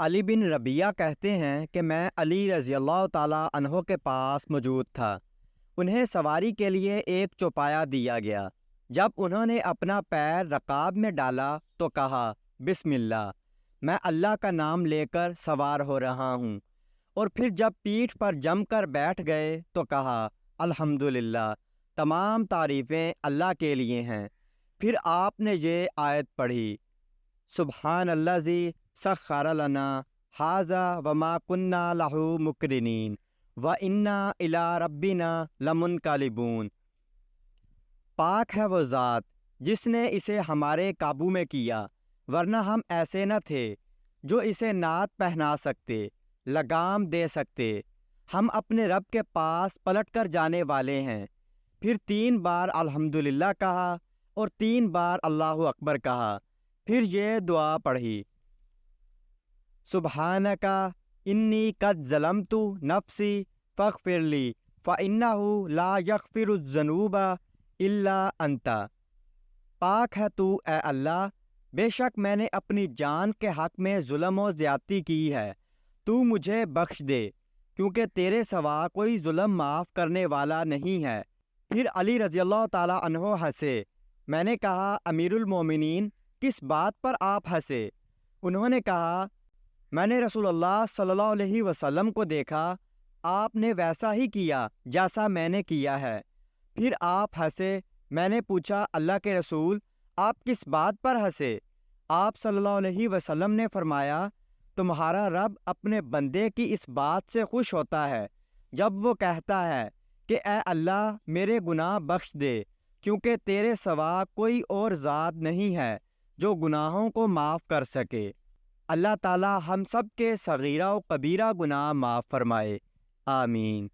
علی بن ربیعہ کہتے ہیں کہ میں علی رضی اللہ تعالیٰ عنہ کے پاس موجود تھا۔ انہیں سواری کے لیے ایک چوپایا دیا گیا۔ جب انہوں نے اپنا پیر رکاب میں ڈالا تو کہا بسم اللہ، میں اللہ کا نام لے کر سوار ہو رہا ہوں، اور پھر جب پیٹھ پر جم کر بیٹھ گئے تو کہا الحمدللہ، تمام تعریفیں اللہ کے لیے ہیں۔ پھر آپ نے یہ آیت پڑھی، سبحان الذی سخر لنا ھذا وما کننا لہ مقرنین وَإِنَّا إِلَىٰ رَبِّنَا لَمُنْقَلِبُونَ۔ پاک ہے وہ ذات جس نے اسے ہمارے قابو میں کیا، ورنہ ہم ایسے نہ تھے جو اسے نعت پہنا سکتے، لگام دے سکتے۔ ہم اپنے رب کے پاس پلٹ کر جانے والے ہیں۔ پھر 3 بار الحمدللہ کہا اور 3 بار اللہ اکبر کہا۔ پھر یہ دعا پڑھی، سبحانک انی قد ظلمت نفسی فاغفر لی فإنہ لا یغفر الذنوب الا انت۔ پاک ہے تو اے اللہ، بے شک میں نے اپنی جان کے حق میں ظلم و زیادتی کی ہے، تو مجھے بخش دے، کیونکہ تیرے سوا کوئی ظلم معاف کرنے والا نہیں ہے۔ پھر علی رضی اللہ تعالیٰ عنہ ہنسے۔ میں نے کہا امیر المومنین، کس بات پر آپ ہنسے؟ انہوں نے کہا میں نے رسول اللہ صلی اللہ علیہ وسلم کو دیکھا، آپ نے ویسا ہی کیا جیسا میں نے کیا ہے۔ پھر آپ ہنسے۔ میں نے پوچھا اللہ کے رسول، آپ کس بات پر ہنسے؟ آپ صلی اللہ علیہ وسلم نے فرمایا، تمہارا رب اپنے بندے کی اس بات سے خوش ہوتا ہے جب وہ کہتا ہے کہ اے اللہ میرے گناہ بخش دے، کیونکہ تیرے سوا کوئی اور ذات نہیں ہے جو گناہوں کو معاف کر سکے۔ اللہ تعالی ہم سب کے صغیرہ و کبیرہ گناہ معاف فرمائے، آمین۔